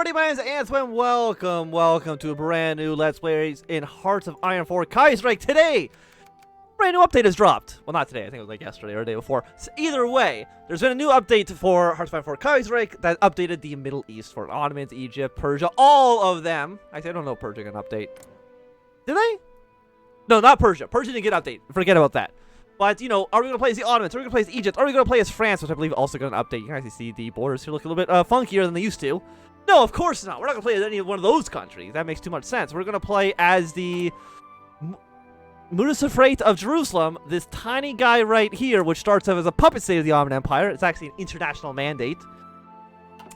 everybody, my name is Anthnwam. Welcome to a brand new Let's Play in Hearts of Iron 4 Kaiserreich. Today, brand new update has dropped. Well, not today, I think it was like yesterday or the day before. So either way, there's been a new update for Hearts of Iron 4 Kaiserreich that updated the Middle East for Ottomans, Egypt, Persia, all of them. Actually, I don't know Persia got an update. Did they? No, not Persia. Persia didn't get an update. Forget about that. But, you know, are we going to play as the Ottomans? Are we going to play as Egypt? Are we going to play as France, which I believe also got an update? You can actually see the borders here look a little bit funkier than they used to. No, of course not. We're not going to play as any one of those countries. That makes too much sense. We're going to play as the Mutasarrifate of Jerusalem, this tiny guy right here, which starts off as a puppet state of the Ottoman Empire. It's actually an international mandate.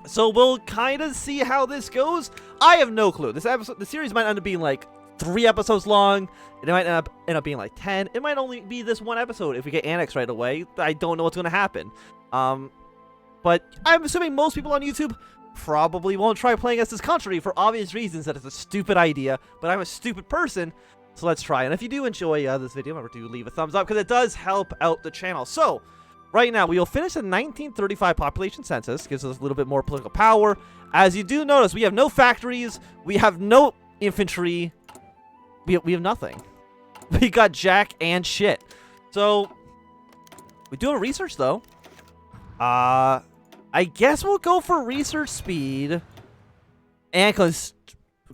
So we'll kind of see how this goes. I have no clue. This episode, the series might end up being like 3 episodes long. It might end up being like 10. It might only be this one episode if we get annexed right away. I don't know what's going to happen. But I'm assuming most people on YouTube probably won't try playing as this country for obvious reasons that it's a stupid idea. But I'm a stupid person, so let's try. And if you do enjoy this video, remember to leave a thumbs up because it does help out the channel. So right now, we will finish the 1935 population census. Gives us a little bit more political power. As you do notice, we have no factories. We have no infantry. We have nothing. We got jack and shit. So, we do have research, though. I guess we'll go for research speed and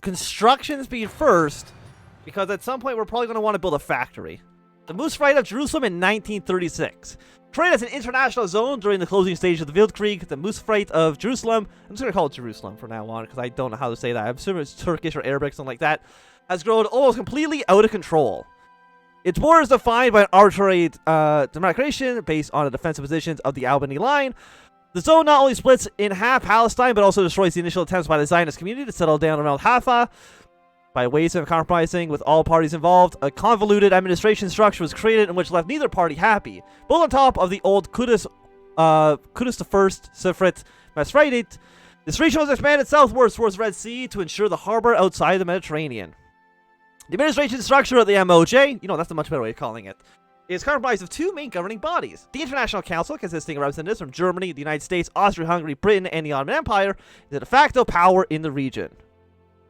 construction speed first, because at some point we're probably going to want to build a factory. The Mutasarrifate of Jerusalem in 1936. Created as an international zone during the closing stage of the Weltkrieg, the Mutasarrifate of Jerusalem, I'm just going to call it Jerusalem from now on, because I don't know how to say that. I'm assuming it's Turkish or Arabic, something like that. Has grown almost completely out of control. Its borders defined by an arbitrary demarcation based on the defensive positions of the Albany line. The zone not only splits in half Palestine, but also destroys the initial attempts by the Zionist community to settle down around Haifa. By ways of compromising with all parties involved, a convoluted administration structure was created in which left neither party happy. Both on top of the old Qudus I, Sifrit, Masraitit, this region was expanded southwards towards the Red Sea to ensure the harbor outside the Mediterranean. The administration structure of the MOJ, you know, that's a much better way of calling it, is comprised of 2 main governing bodies. The International Council, consisting of representatives from Germany, the United States, Austria-Hungary, Britain, and the Ottoman Empire, is the de facto power in the region.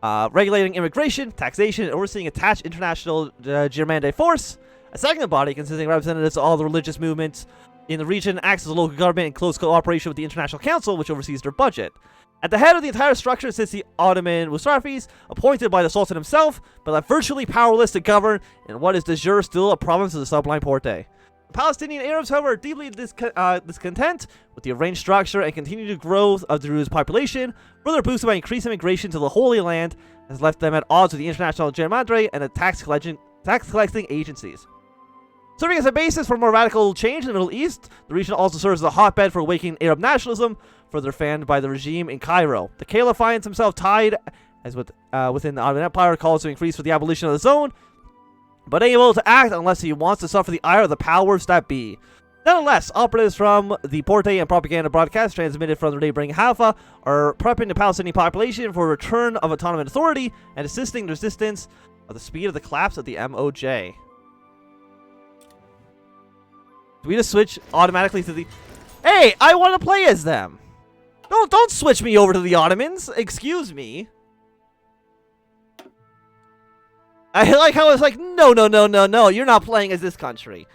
Regulating immigration, taxation, and overseeing attached international Germande force. A second body, consisting of representatives of all the religious movements in the region, acts as a local government in close cooperation with the International Council, which oversees their budget. At the head of the entire structure sits the Ottoman Mutasarrifis, appointed by the Sultan himself, but left virtually powerless to govern in what is de jure still a province of the Sublime Porte. The Palestinian Arabs, however, are deeply discontent with the arranged structure and continued growth of the Jeru's population, further boosted by increased immigration to the Holy Land, has left them at odds with the international Germandre and the tax collecting agencies. Serving as a basis for more radical change in the Middle East, the region also serves as a hotbed for awakening Arab nationalism, further fanned by the regime in Cairo. The Caliph finds himself tied, as within the Ottoman Empire, calls to increase for the abolition of the zone, but unable to act unless he wants to suffer the ire of the powers that be. Nonetheless, operatives from the Porte and propaganda broadcasts transmitted from the neighboring Haifa are prepping the Palestinian population for a return of autonomous authority and assisting the resistance of the speed of the collapse of the MOJ. Do we just switch automatically to the... Hey, I want to play as them. Don't switch me over to the Ottomans. Excuse me. I like how it's like, no, you're not playing as this country.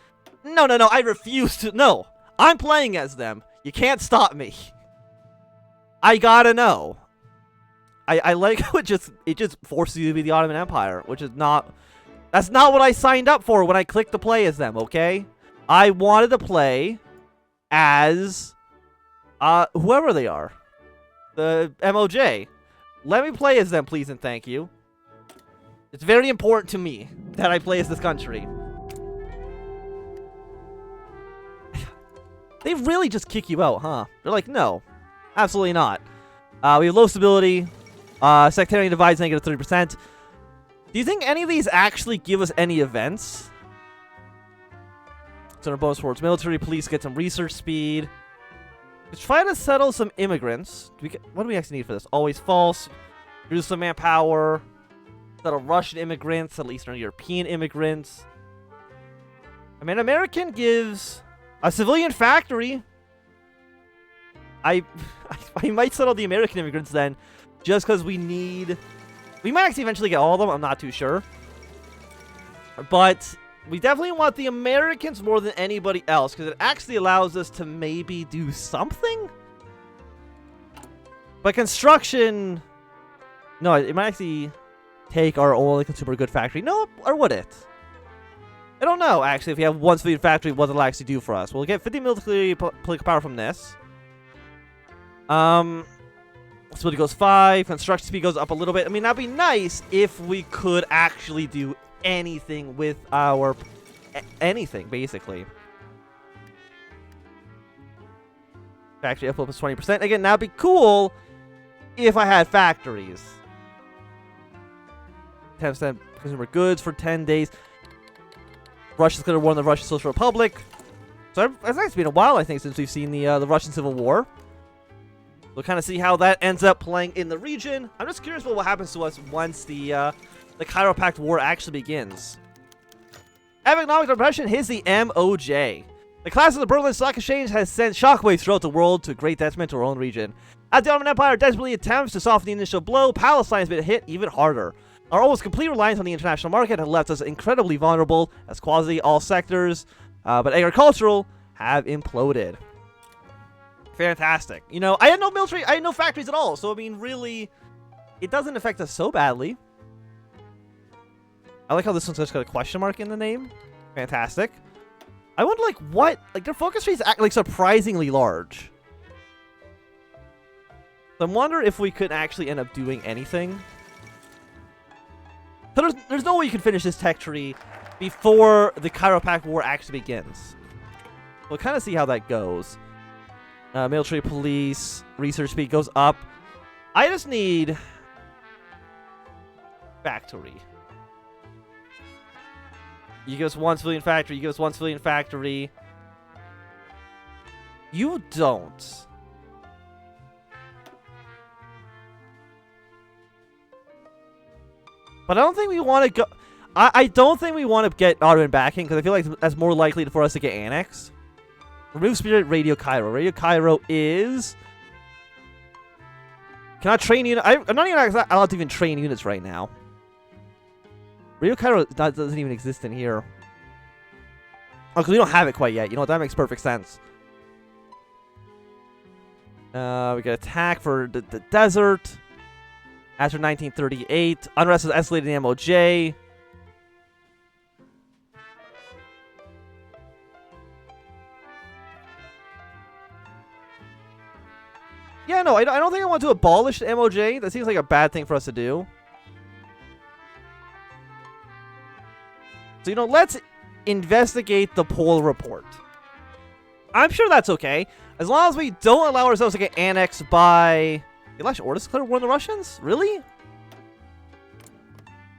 No, I refuse to. No, I'm playing as them. You can't stop me. I gotta know. I like how it just forces you to be the Ottoman Empire, which is not... That's not what I signed up for when I clicked to play as them, okay? I wanted to play as whoever they are. The MOJ. Let me play as them, please and thank you. It's very important to me that I play as this country. They really just kick you out, huh? They're like, no. Absolutely not. We have low stability. Sectarian divides negative 30%. Do you think any of these actually give us any events? Center bonus towards military, police, get some research speed. Let's try to settle some immigrants. What do we actually need for this? Always false. Reduce some manpower. Settle Russian immigrants, settle Eastern European immigrants. I mean, American gives a civilian factory. I might settle the American immigrants then. just because we need... We might actually eventually get all of them. I'm not too sure. But we definitely want the Americans more than anybody else, because it actually allows us to maybe do something? But construction... No, it might actually take our only consumer good factory. No, or would it? I don't know, actually, if we have one civilian factory, what it'll actually do for us. We'll get 50 military political power from this. Speed goes 5. Construction speed goes up a little bit. I mean, that'd be nice if we could actually do anything with our... anything, basically. Factory output plus 20%. Again, that'd be cool if I had factories. 10% consumer goods for 10 days. Russia's going to war on the Russian Social Republic. So it's actually been a while, I think, since we've seen the Russian Civil War. We'll kind of see how that ends up playing in the region. I'm just curious about what happens to us once the Cairo Pact War actually begins. Economic depression hits the MOJ. The collapse of the Berlin Stock Exchange has sent shockwaves throughout the world to great detriment to our own region. As the Ottoman Empire desperately attempts to soften the initial blow, Palestine has been hit even harder. Our almost complete reliance on the international market has left us incredibly vulnerable as quasi all sectors, but agricultural, have imploded. Fantastic. You know, I had no military, I had no factories at all, so I mean, really, it doesn't affect us so badly. I like how this one's just got a question mark in the name. Fantastic. I wonder, like, what, like, their focus rate is like surprisingly large. So I wonder if we could actually end up doing anything. So there's no way you can finish this tech tree before the Cairo Pact War actually begins. We'll kind of see how that goes. Military police, research speed goes up. I just need factory. You give us one civilian factory, you give us one civilian factory. You don't. But I don't think we want to go... I don't think we want to get Ottoman backing, because I feel like that's more likely for us to get annexed. Remove Spirit Radio Cairo. Radio Cairo is... Cannot train unit. I'm not even allowed to even train units right now. Radio Cairo doesn't even exist in here. Oh, because we don't have it quite yet. You know what? That makes perfect sense. We got attack for the desert. After 1938. Unrest has escalated in the MOJ. Yeah, no, I don't think I want to abolish the MOJ. That seems like a bad thing for us to do. So, you know, let's investigate the poll report. I'm sure that's okay. As long as we don't allow ourselves to get annexed by... Election orders declare war on the Russians? Really?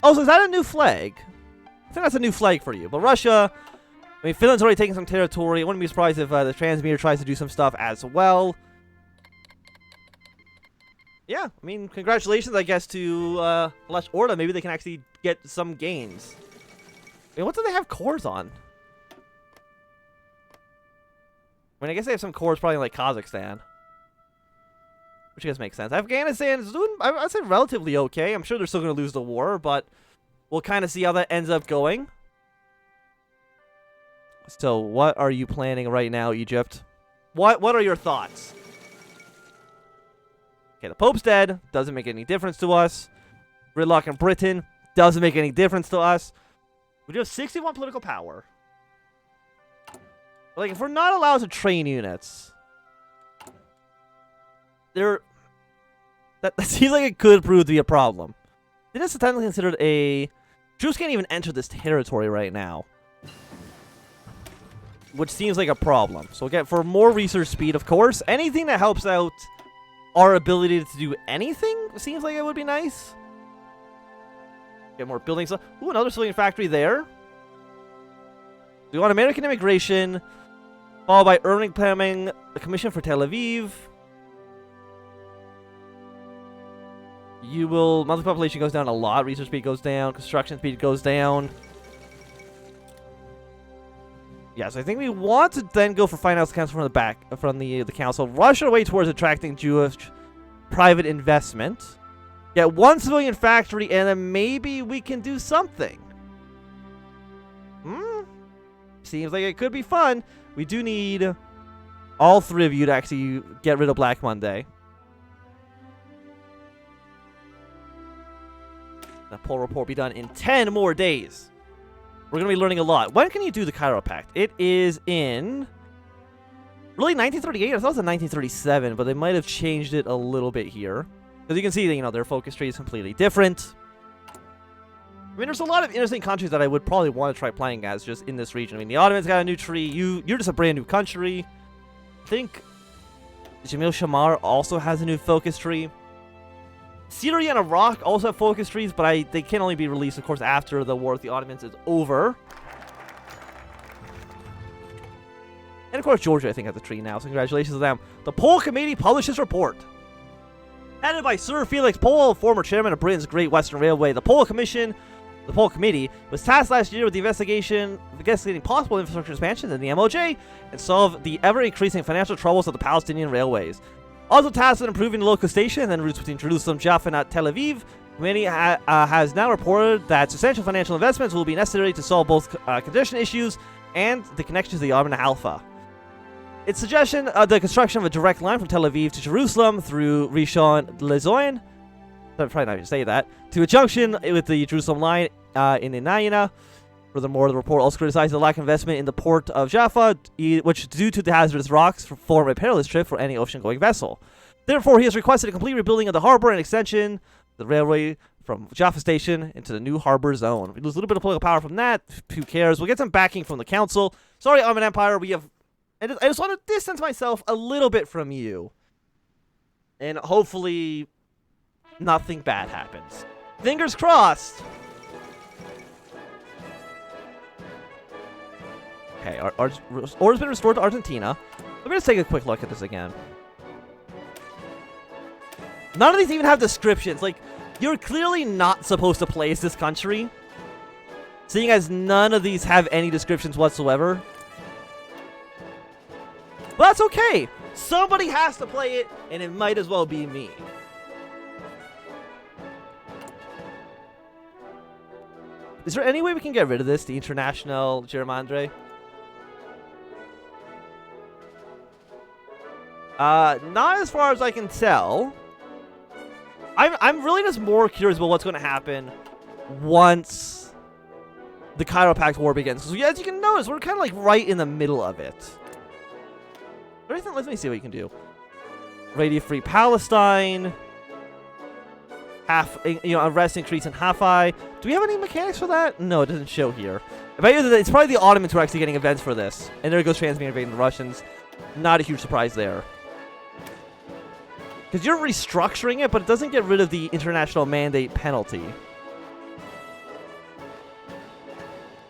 Oh, so is that a new flag? I think that's a new flag for you. But Russia... I mean, Finland's already taken some territory. I wouldn't be surprised if the transmitter tries to do some stuff as well. Yeah, I mean, congratulations, I guess, to Lech Orda. Maybe they can actually get some gains. I mean, what do they have cores on? I mean, I guess they have some cores probably in, like, Kazakhstan. Which I guess makes sense. Afghanistan is doing, I'd say, relatively okay. I'm sure they're still going to lose the war, but we'll kind of see how that ends up going. So, what are you planning right now, Egypt? What are your thoughts? Okay, the Pope's dead. Doesn't make any difference to us. Gridlock in Britain. Doesn't make any difference to us. We do have 61 political power. But, like, if we're not allowed to train units... That seems like it could prove to be a problem. It is technically considered a... Troops can't even enter this territory right now. Which seems like a problem. So again, for more research speed, of course. Anything that helps out our ability to do anything seems like it would be nice. Get more buildings. Ooh, another civilian factory there. We want American immigration, followed by earning planning, the commission for Tel Aviv. You will... Monthly population goes down a lot. Research speed goes down. Construction speed goes down. Yes, I think we want to then go for finance council from the back, from the council. Rush our way towards attracting Jewish private investment. Get 1 civilian factory, and then maybe we can do something. Seems like it could be fun. We do need all 3 of you to actually get rid of Black Monday. The poll report be done in 10 more days. We're going to be learning a lot. When can you do the Cairo Pact? It is in... really, 1938? I thought it was in 1937, but they might have changed it a little bit here. Because you can see that, you know, their focus tree is completely different. I mean, there's a lot of interesting countries that I would probably want to try playing as just in this region. I mean, the Ottomans got a new tree. You're just a brand new country. I think Jamil Shamar also has a new focus tree. Syria and Iraq also have focus trees, but they can only be released, of course, after the war with the Ottomans is over. And, of course, Georgia, I think, has a tree now, so congratulations to them. The Poll Committee published its report. Headed by Sir Felix Pohl, former chairman of Britain's Great Western Railway, the Poll Committee was tasked last year with the investigating possible infrastructure expansions in the MOJ and solve the ever-increasing financial troubles of the Palestinian railways. Also tasked with improving the local station and routes between Jerusalem, Jaffa, and Tel Aviv, the committee has now reported that substantial financial investments will be necessary to solve both congestion issues and the connections to the Yarm and Halfa. Its suggestion of the construction of a direct line from Tel Aviv to Jerusalem through Rishon LeZion, I'm probably not even say that, to a junction with the Jerusalem line in Inayina. Furthermore, the report also criticized the lack of investment in the port of Jaffa, which, due to the hazardous rocks, form a perilous trip for any ocean-going vessel. Therefore, he has requested a complete rebuilding of the harbor and extension of the railway from Jaffa Station into the new harbor zone. We lose a little bit of political power from that. Who cares? We'll get some backing from the council. Sorry, Ottoman Empire, I just want to distance myself a little bit from you. And hopefully nothing bad happens. Fingers crossed. Okay, order's been restored to Argentina. Let me just take a quick look at this again. None of these even have descriptions. Like, you're clearly not supposed to play as this country, seeing as none of these have any descriptions whatsoever. But that's okay. Somebody has to play it, and it might as well be me. Is there any way we can get rid of this, the International Germandre? Not as far as I can tell. I'm really just more curious about what's going to happen once the Cairo Pact War begins. Because as you can notice, we're kind of like right in the middle of it. Let me see what you can do. Radio Free Palestine. Unrest increase in Hafai. Do we have any mechanics for that? No, it doesn't show here. It's probably the Ottomans who are actually getting events for this. And there goes Transmere invading the Russians. Not a huge surprise there. Because you're restructuring it, but it doesn't get rid of the international mandate penalty.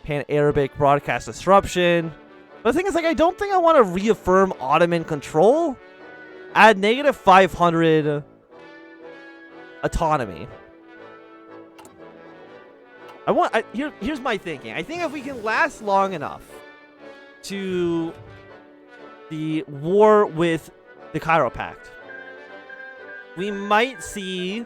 Pan-Arabic broadcast disruption. But the thing is, like, I don't think I want to reaffirm Ottoman control. Add negative 500 autonomy. Here's my thinking. I think if we can last long enough to the war with the Cairo Pact, we might see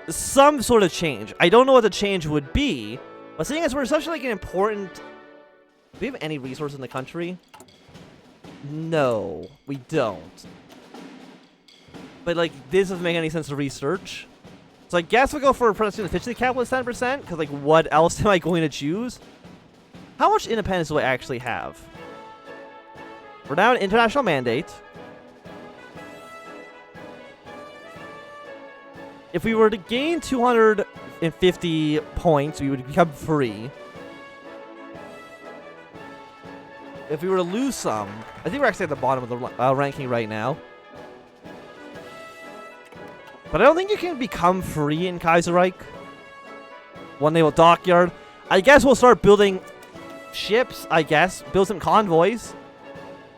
some sort of change. I don't know what the change would be, but seeing as we're such like an important... Do we have any resource in the country? No, we don't. But like, this doesn't make any sense to research. So I guess we'll go for a production efficiency cap with 10%, because like, what else am I going to choose? How much independence do I actually have? We're now an international mandate. If we were to gain 250 points, we would become free. If we were to lose some, I think we're actually at the bottom of the ranking right now. But I don't think you can become free in Kaiserreich. One naval dockyard. I guess we'll start building ships, I guess. Build some convoys.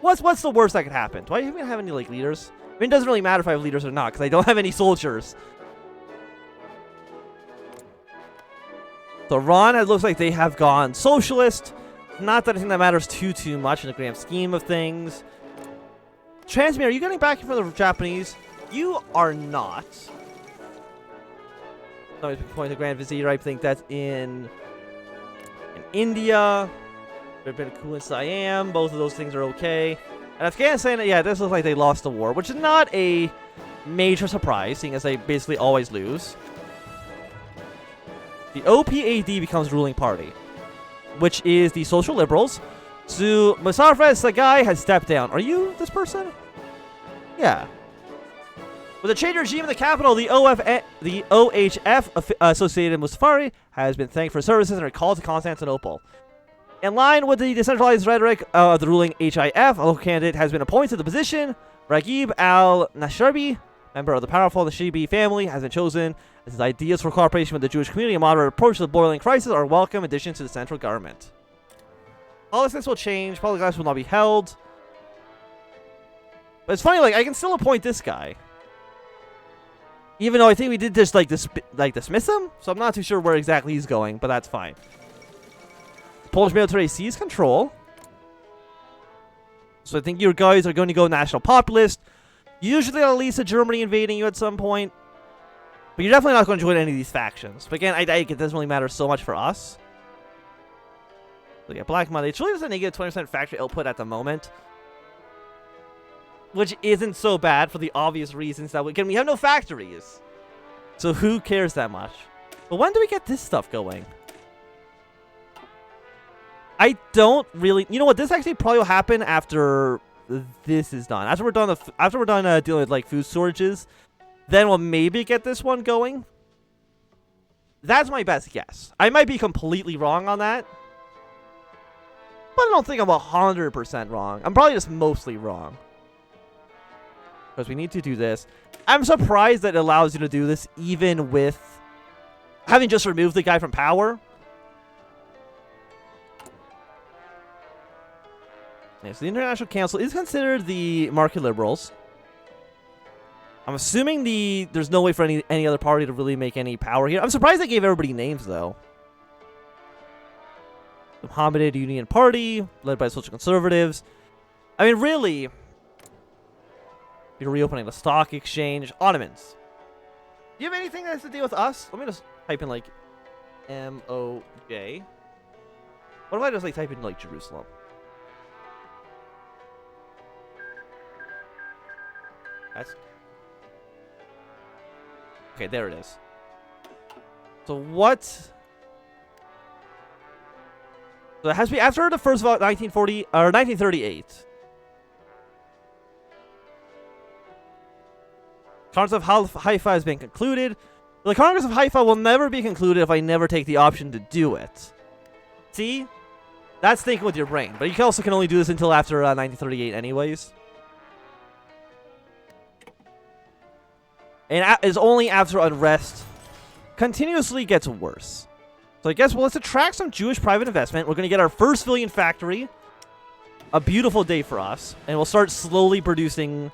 What's the worst that could happen? Do I even have any, like, leaders? I mean, it doesn't really matter if I have leaders or not, because I don't have any soldiers. So Iran, it looks like they have gone socialist. Not that I think that matters too much in the grand scheme of things. Transmere, are you getting back from the Japanese? You are not. No, he's pointing to Grand Vizier. I think that's in India. There's been a coup in Siam. Both of those things are okay. And Afghanistan, yeah, this looks like they lost the war, which is not a major surprise, seeing as they basically always lose. The OPAD becomes ruling party, which is the Social Liberals. So Mutasarrifate Sagai has stepped down. Are you this person? Yeah. With a change of regime in the capital, the OHF associated Mustafa has been thanked for services and recalled to Constantinople. In line with the decentralized rhetoric of the ruling HIF, a local candidate has been appointed to the position. Raghib al-Nasharbi, member of the powerful Nashibi family, has been chosen as his ideas for cooperation with the Jewish community and moderate approach to the boiling crisis are a welcome addition to the central government. Politics will change. Public elections will not be held. But it's funny, like, I can still appoint this guy. Even though I think we did just, like, dismiss him. So I'm not too sure where exactly he's going, but that's fine. The Polish military seized control. So I think your guys are going to go national populist. Usually at least Germany invading you at some point. But you're definitely not going to join any of these factions. But again, I think it doesn't really matter so much for us. So yeah, Black Monday. It really doesn't negative 20% factory output at the moment. Which isn't so bad for the obvious reasons that we have no factories. So who cares that much? But when do we get this stuff going? I don't really... You know what? This actually probably will happen after this is done. After we're done, dealing with like food shortages, then we'll maybe get this one going. That's my best guess. I might be completely wrong on that. But I don't think I'm 100% wrong. I'm probably just mostly wrong. Because we need to do this. I'm surprised that it allows you to do this even with having just removed the guy from power. Yeah, so the International Council is considered the market liberals. I'm assuming there's no way for any other party to really make any power here. I'm surprised they gave everybody names, though. The Mohammedan Union Party, led by social conservatives. I mean, really... You're reopening the stock exchange. Ottomans. Do you have anything that has to deal with us? Let me just type in, like, M-O-J. What if I just, like, type in, like, Jerusalem? That's... Okay, there it is. So what... So it has to be after the first vote, 1940, or 1938. Congress of Haifa has been concluded. The Congress of Haifa will never be concluded if I never take the option to do it. See? That's thinking with your brain. But you also can only do this until after 1938 anyways. And it's only after unrest continuously gets worse. So I guess, well, let's attract some Jewish private investment. We're going to get our first civilian factory. A beautiful day for us. And we'll start slowly producing...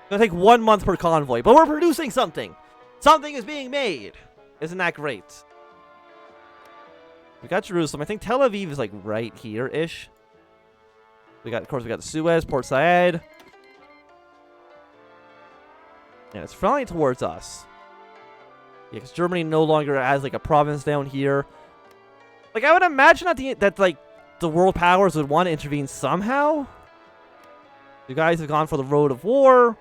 It's going to take 1 month per convoy. But we're producing something. Something is being made. Isn't that great? We got Jerusalem. I think Tel Aviv is like right here-ish. Of course, we got the Suez, Port Said. Yeah, it's flying towards us. Yeah, because Germany no longer has like a province down here. Like, I would imagine that like the world powers would want to intervene somehow. You guys have gone for the road of war.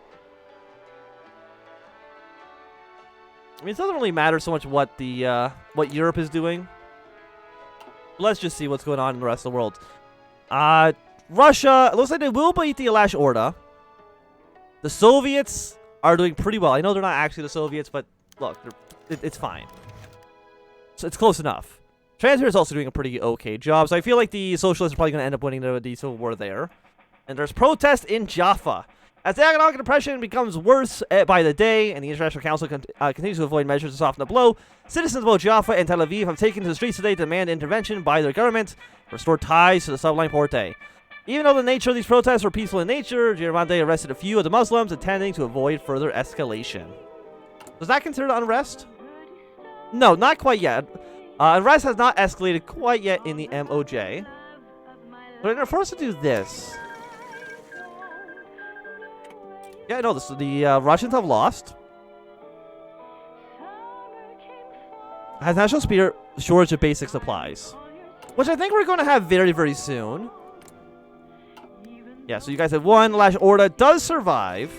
I mean, it doesn't really matter so much what what Europe is doing. Let's just see what's going on in the rest of the world. Russia, it looks like they will beat the Alash Orda. The Soviets are doing pretty well. I know they're not actually the Soviets, but look, it's fine. So it's close enough. Transfer is also doing a pretty okay job, so I feel like the socialists are probably going to end up winning the civil war there. And there's protest in Jaffa. As the economic depression becomes worse by the day, and the International Council continues to avoid measures to soften the blow, citizens of both Jaffa and Tel Aviv have taken to the streets today to demand intervention by their government to restore ties to the subline Porte. Even though the nature of these protests were peaceful in nature, Giramante arrested a few of the Muslims, intending to avoid further escalation. Was that considered unrest? No, not quite yet. Unrest has not escalated quite yet in the MOJ. But in order for us to do this... Yeah, no, the Russians have lost. has national shortage of basic supplies, which I think we're going to have very, very soon. Yeah, so you guys have one. Lash Orda does survive.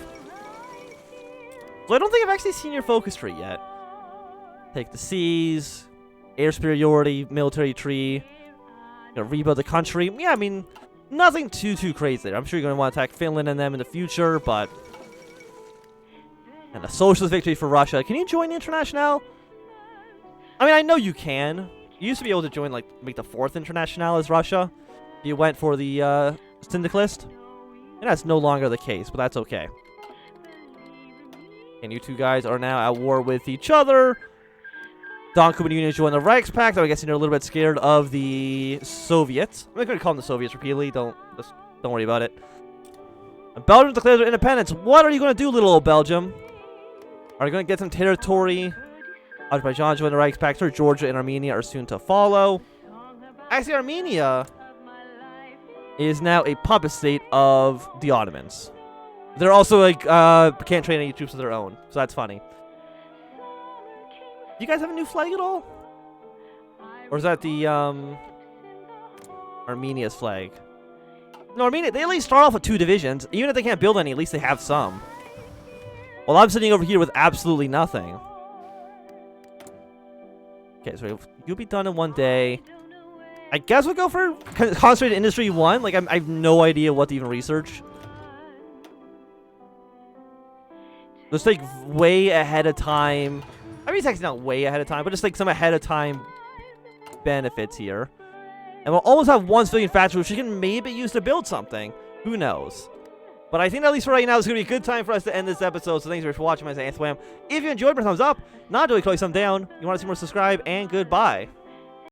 So I don't think I've actually seen your focus tree yet. Take the seas, air superiority, military tree. Rebuild the country. Yeah, I mean, nothing too crazy there. I'm sure you're going to want to attack Finland and them in the future, but... And a socialist victory for Russia. Can you join the Internationale? I mean, I know you can. You used to be able to join, like, make the 4th Internationale as Russia. You went for the, Syndicalist. And that's no longer the case, but that's okay. And you two guys are now at war with each other. Don Cuban Union joined the Reichspakt. I guess you're a little bit scared of the Soviets. I'm not going to call them the Soviets repeatedly. Don't worry about it. And Belgium declares their independence. What are you going to do, little old Belgium? Are you going to get some territory? Azerbaijan joined the Reichspakt. Sure, Georgia and Armenia are soon to follow. Actually, Armenia is now a puppet state of the Ottomans. They're also like can't train any troops of their own, so that's funny. Do you guys have a new flag at all? Or is that the Armenia's flag? No, Armenia, they at least start off with 2 divisions. Even if they can't build any, at least they have some. Well, I'm sitting over here with absolutely nothing. Okay, so you'll be done in 1 day. I guess we'll go for Concentrated Industry 1. Like, I have no idea what to even research. Just like way ahead of time. I mean, it's actually not way ahead of time, but just like some ahead of time benefits here. And we'll almost have 1 civilian factory, which we can maybe use to build something. Who knows? But I think at least for right now, it's going to be a good time for us to end this episode. So thanks for watching. My name is Anthnwam. If you enjoyed, thumbs up. Not doing, click some down. You want to see more, subscribe, and goodbye.